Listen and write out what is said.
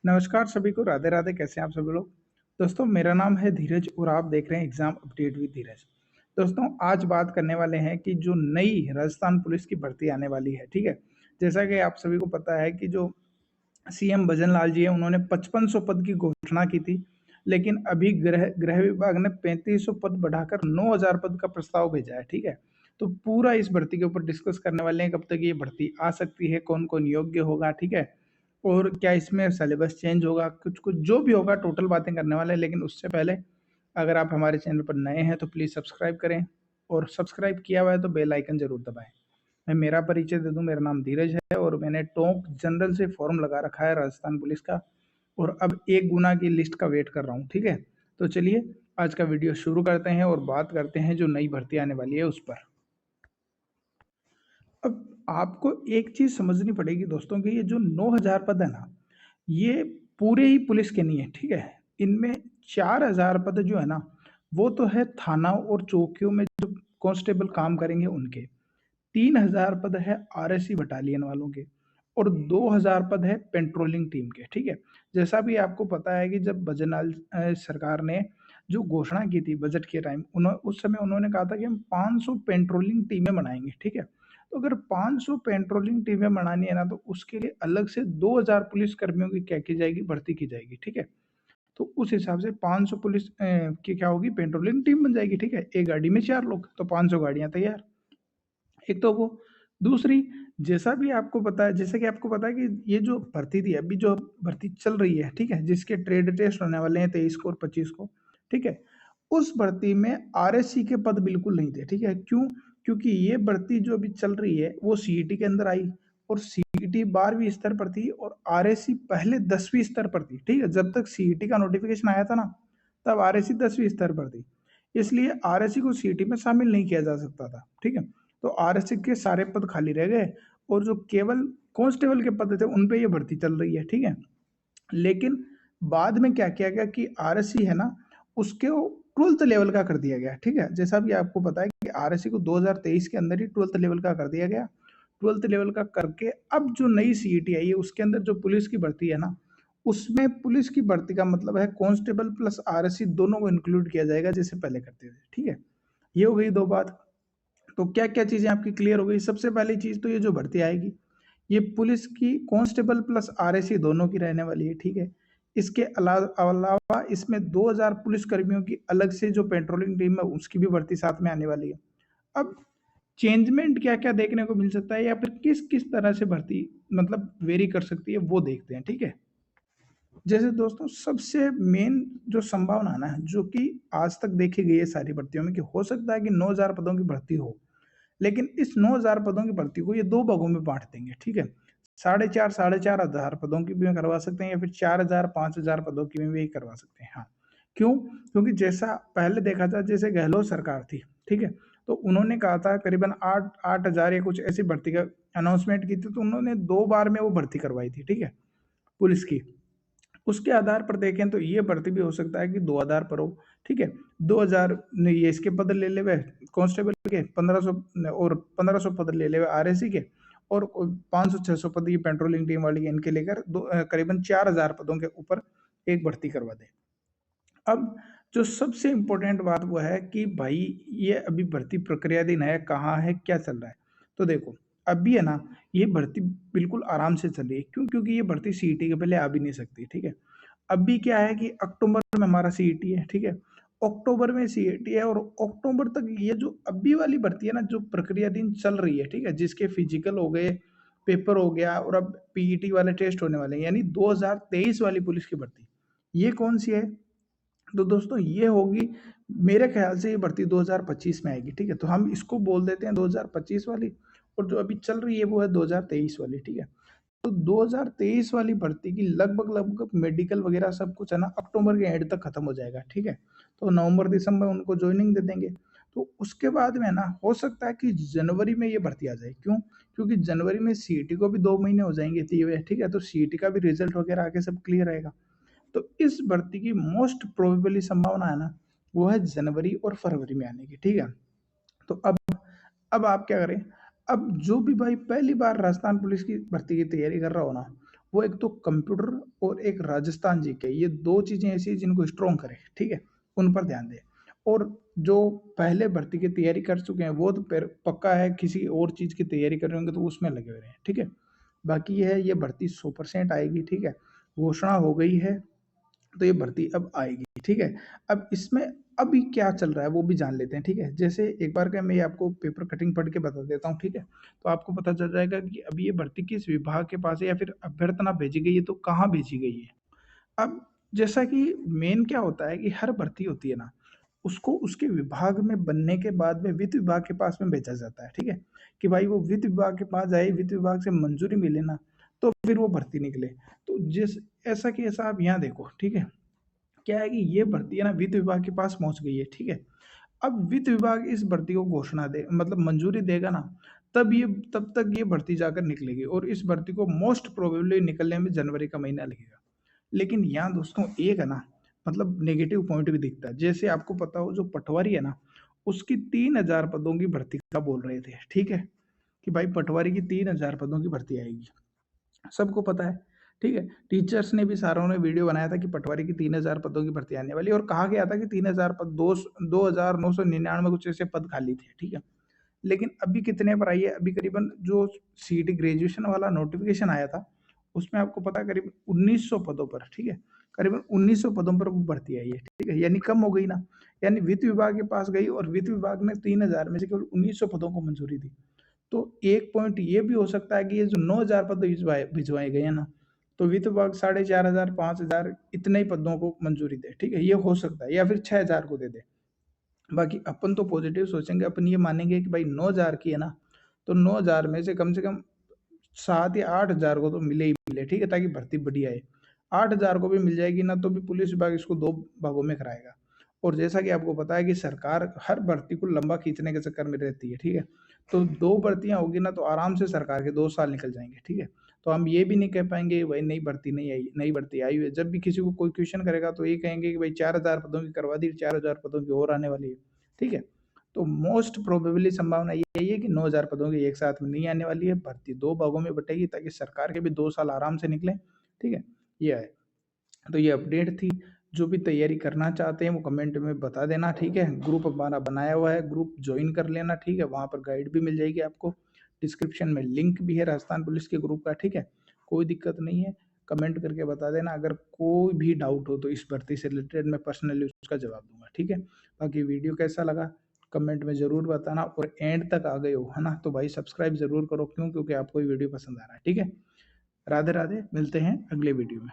नमस्कार सभी को, राधे राधे। कैसे हैं आप सभी लोग? दोस्तों, मेरा नाम है धीरज और आप देख रहे हैं एग्जाम अपडेट विद धीरज। दोस्तों, आज बात करने वाले हैं कि जो नई राजस्थान पुलिस की भर्ती आने वाली है, ठीक है? जैसा कि आप सभी को पता है कि जो सीएम भजन लाल जी हैं, उन्होंने 5500 पद की घोषणा की थी, लेकिन अभी गृह गृह विभाग ने 3500 पद बढ़ाकर 9000 पद का प्रस्ताव भेजा है, ठीक है? तो पूरा इस भर्ती के ऊपर डिस्कस करने वाले हैं, कब तक ये भर्ती आ सकती है, कौन-कौन योग्य होगा, ठीक है? और क्या इसमें सिलेबस चेंज होगा, कुछ-कुछ जो भी होगा टोटल बातें करने वाले हैं। लेकिन उससे पहले अगर आप हमारे चैनल पर नए हैं तो प्लीज़ सब्सक्राइब करें और सब्सक्राइब किया हुआ है तो बेल आइकन ज़रूर दबाएँ। मैं मेरा परिचय दे दूँ, मेरा नाम धीरज है और मैंने टोंक जनरल से फॉर्म लगा रखा है राजस्थान पुलिस का और अब 1 गुना की लिस्ट का वेट कर रहा हूँ, ठीक है? तो चलिए आज का वीडियो शुरू करते हैं और बात करते हैं जो नई भर्ती आने वाली है उस पर। अब आपको एक चीज़ समझनी पड़ेगी दोस्तों कि ये जो 9000 पद है ना, ये पूरे ही पुलिस के नहीं है, ठीक है? इनमें 4000 पद जो है ना, वो तो है थाना और चौकियों में जो कांस्टेबल काम करेंगे उनके। 3000 पद है आरएसी बटालियन वालों के और 2000 पद है पेट्रोलिंग टीम के, ठीक है? जैसा भी आपको पता है कि जब बजनाल सरकार ने जो घोषणा की थी बजट के टाइम उस समय उन्होंने कहा था कि हम 500 पेट्रोलिंग टीमें बनाएँगे, ठीक है? तो अगर 500 पेट्रोलिंग टीमें बनानी है ना, तो उसके लिए अलग से 2000 पुलिस कर्मियों की क्या की जाएगी, भर्ती की जाएगी, ठीक है? तो उस हिसाब से 500 पुलिस की क्या होगी, पेट्रोलिंग टीम बन जाएगी, ठीक है? एक गाड़ी में 4 लोग, तो 500 गाड़ियाँ तैयार। एक तो वो, दूसरी जैसा कि आपको पता है कि ये जो भर्ती थी, अभी जो भर्ती चल रही है, ठीक है? जिसके ट्रेड टेस्ट होने वाले हैं 23 को और 25 को, ठीक है? उस भर्ती में आरएससी के पद बिल्कुल नहीं थे, ठीक है? क्यों? क्योंकि ये भर्ती जो अभी चल रही है, वो सीईटी के अंदर आई और सीईटी 12वीं स्तर पर थी और आरएससी पहले 10वीं स्तर पर थी, ठीक है? जब तक सीईटी का नोटिफ़िकेशन आया था ना, तब आरएससी 10वीं स्तर पर थी। इसलिए आरएससी को सीईटी में शामिल नहीं किया जा सकता था, ठीक है? तो आरएससी के सारे पद खाली रह गए और जो केवल कांस्टेबल के पद थे, उन पे ये भर्ती चल रही है, ठीक है? लेकिन बाद में क्या किया गया कि आरएससी है ना, उसको 12th लेवल का कर दिया गया, ठीक है? जैसा भी आपको पता है कि आरएससी को 2023 के अंदर ही 12th लेवल का कर दिया गया। 12th लेवल का करके अब जो नई सीईटी आई है, उसके अंदर जो पुलिस की भर्ती है ना, उसमें पुलिस की भर्ती का मतलब है कांस्टेबल प्लस आरएससी दोनों को इंक्लूड किया जाएगा, जैसे पहले करते थे, ठीक है? ये हो गई 2 बात। तो क्या-क्या चीज़ें आपकी क्लियर हो गई? सबसे पहली चीज़ तो ये जो भर्ती आएगी, ये पुलिस की कांस्टेबल प्लस आरएसी दोनों की रहने वाली है, ठीक है? इसके अलावा इसमें 2000 पुलिस कर्मियों की अलग से जो पेट्रोलिंग टीम है, उसकी भी भर्ती साथ में आने वाली है। अब चेंजमेंट क्या-क्या देखने को मिल सकता है या फिर किस-किस तरह से भर्ती मतलब वेरी कर सकती है, वो देखते हैं, ठीक है? जैसे दोस्तों सबसे मेन जो संभावना है ना, जो कि आज तक देखी गई है सारी भर्तियों में कि हो सकता है कि 9000 पदों की भर्ती हो। लेकिन इस 9000 पदों की भर्ती को ये 2 भागों में बाँट देंगे, ठीक है? साढ़े 4 हज़ार पदों की भी करवा सकते हैं या फिर 4000 5000 पदों की भी करवा सकते हैं। हाँ, क्यों? क्योंकि जैसा पहले देखा था जैसे गहलोत सरकार थी, ठीक है? तो उन्होंने कहा था करीबन 8000 या कुछ ऐसी भर्ती का अनाउंसमेंट की थी, तो उन्होंने 2 बार में वो भर्ती करवाई थी, ठीक है? पुलिस की। उसके आधार पर देखें तो ये भर्ती भी हो सकता है कि 2000 पर हो, ठीक है? 2000 ने ये इसके पद ले लेवे कांस्टेबल के 1500 और 1500 पद ले लेवे आरएसी के और 500-600 पद ये पेट्रोलिंग टीम वाली इनके लेकर करीबन 4000 पदों के ऊपर एक भर्ती करवा दें। अब जो सबसे इम्पोर्टेंट बात वो है कि भाई ये अभी भर्ती प्रक्रियाधीन है, कहाँ है, क्या चल रहा है? तो देखो, अभी है ना, ये भर्ती बिल्कुल आराम से चल रही है। क्यों? क्योंकि ये भर्ती सीईटी के पहले आ भी नहीं सकती, ठीक है? अभी क्या है कि अक्टूबर में हमारा सीईटी है, ठीक है? अक्टूबर में सीईटी है और अक्टूबर तक ये जो अभी वाली भर्ती है ना, जो प्रक्रियाधीन चल रही है, ठीक है? जिसके फिजिकल हो गए, पेपर हो गया और अब पीईटी वाले टेस्ट होने वाले हैं, यानी 2023 वाली पुलिस की भर्ती। ये कौन-सी है? तो दोस्तों ये होगी मेरे ख़्याल से ये भर्ती 2025 में आएगी, ठीक है? तो हम इसको बोल देते हैं 2025 वाली और जो अभी चल रही है वो है 2023 वाली, ठीक है? तो 2023 वाली भर्ती की लगभग-लगभग मेडिकल वग़ैरह सब कुछ है ना अक्टूबर के एंड तक ख़त्म हो जाएगा, ठीक है? तो नवंबर-दिसंबर उनको जॉइनिंग दे देंगे। तो उसके बाद में ना हो सकता है कि जनवरी में ये भर्ती आ जाए, क्यों? क्योंकि जनवरी में सीईटी को भी 2 महीने हो जाएँगे दिए हुए, ठीक है? तो सीईटी का भी रिज़ल्ट वग़ैरह आके सब क्लियर रहेगा। तो इस भर्ती की मोस्ट प्रोबेबली संभावना है ना, वो है जनवरी और फरवरी में आने की, ठीक है? तो अब आप क्या करें, अब जो भी भाई पहली बार राजस्थान पुलिस की भर्ती की तैयारी कर रहा हो ना, वो एक तो कंप्यूटर और एक राजस्थान जीके, ये 2 चीज़ें ऐसी हैं जिनको स्ट्रॉन्ग करें, ठीक है? उन पर ध्यान दें। और जो पहले भर्ती की तैयारी कर चुके हैं, वो तो फिर पक्का है किसी और चीज़ की तैयारी कर रहे होंगे तो उसमें लगे हुए रहें, ठीक है? बाकी ये है, ये भर्ती 100% आएगी, ठीक है? घोषणा हो गई है, तो ये भर्ती अब आएगी, ठीक है? अब इसमें अभी क्या चल रहा है वो भी जान लेते हैं, ठीक है? जैसे एक बार का मैं आपको पेपर कटिंग पढ़ के बता देता हूँ, ठीक है? तो आपको पता चल जाएगा कि अभी ये भर्ती किस विभाग के पास है या फिर अभ्यर्थना भेजी गई है तो कहाँ भेजी गई है। अब जैसा कि मेन क्या होता है कि हर भर्ती होती है ना, उसको उसके विभाग में बनने के बाद में वित्त विभाग के पास में भेजा जाता है, ठीक है? कि भाई वो वित्त विभाग के पास जाए, वित्त विभाग से मंजूरी मिले ना, तो फिर वो भर्ती निकले। तो जिस ऐसा कि ऐसा आप यहाँ देखो, ठीक है? क्या है कि ये भर्ती है ना वित्त विभाग के पास पहुँच गई है, ठीक है? अब वित्त विभाग इस भर्ती को घोषणा दे मतलब मंजूरी देगा ना, तब तक ये भर्ती जाकर निकलेगी और इस भर्ती को मोस्ट प्रोबेबली निकलने में जनवरी का महीना लगेगा। लेकिन यहाँ दोस्तों एक है ना, मतलब नेगेटिव पॉइंट भी दिखता है। जैसे आपको पता हो जो पटवारी है ना, उसकी 3000 पदों की भर्ती का बोल रहे थे, ठीक है? कि भाई पटवारी की 3000 पदों की भर्ती आएगी। सबको पता है, ठीक है? टीचर्स ने भी सारों ने वीडियो बनाया था कि पटवारी की 3000 पदों की भर्ती आने वाली है और कहा गया था कि 3000 पद 2999 कुछ ऐसे पद खाली थे, ठीक है? लेकिन अभी कितने पर आई है? अभी करीबन जो सीईटी ग्रेजुएशन वाला नोटिफिकेशन आया था, उसमें आपको पता है करीब 1900 पदों पर, ठीक है? करीबन 1900 पदों पर वो भर्ती आई है, ठीक है? यानी कम हो गई ना, यानी वित्त विभाग के पास गई और वित्त विभाग ने 3000 में से केवल 1900 पदों को मंजूरी दी। तो एक पॉइंट ये भी हो सकता है कि ये जो 9000 पद भिजवाए गए हैं ना, तो वित्त विभाग 4500 5000 इतने ही पदों को मंजूरी दे, ठीक है? ये हो सकता है या फिर 6000 को दे दे। बाकी अपन तो पॉजिटिव सोचेंगे, अपन ये मानेंगे कि भाई 9000 की है ना, तो 9000 में से कम 7 या 8000 को तो मिले ही मिले, ठीक है? ताकि भर्ती बढ़िया आए। 8000 को भी मिल जाएगी ना, तो भी पुलिस विभाग इसको 2 भागों में कराएगा। और जैसा कि आपको पता है कि सरकार हर भर्ती को लंबा खींचने के चक्कर में रहती है, ठीक है? तो 2 भर्तियाँ होगी ना, तो आराम से सरकार के 2 साल निकल जाएँगे, ठीक है? तो हम ये भी नहीं कह पाएँगे भाई नई भर्ती नहीं आई, नई भर्ती आई हुई है। जब भी किसी को कोई क्वेश्चन करेगा तो ये कहेंगे कि भाई 4000 पदों की करवा दी, 4000 पदों की और आने वाली है, ठीक है? तो मोस्ट प्रोबेबली संभावना यही है कि 9000 पदों की एक साथ में नहीं आने वाली है, भर्ती 2 भागों में बटेगी ताकि सरकार के भी 2 साल आराम से निकलें, ठीक है? ये है। तो ये अपडेट थी, जो भी तैयारी करना चाहते हैं वो कमेंट में बता देना, ठीक है? ग्रुप हमारा बनाया हुआ है, ग्रुप जॉइन कर लेना, ठीक है? वहाँ पर गाइड भी मिल जाएगी आपको, डिस्क्रिप्शन में लिंक भी है राजस्थान पुलिस के ग्रुप का, ठीक है? कोई दिक्कत नहीं है, कमेंट करके बता देना, अगर कोई भी डाउट हो तो इस भर्ती से रिलेटेड मैं पर्सनली उसका जवाब दूँगा, ठीक है? बाकी वीडियो कैसा लगा कमेंट में ज़रूर बताना और एंड तक आ गए हो, है ना? तो भाई सब्सक्राइब ज़रूर करो, क्यों? क्योंकि आपको ये वीडियो पसंद आ रहा है, ठीक है? राधे-राधे, मिलते हैं अगले वीडियो में।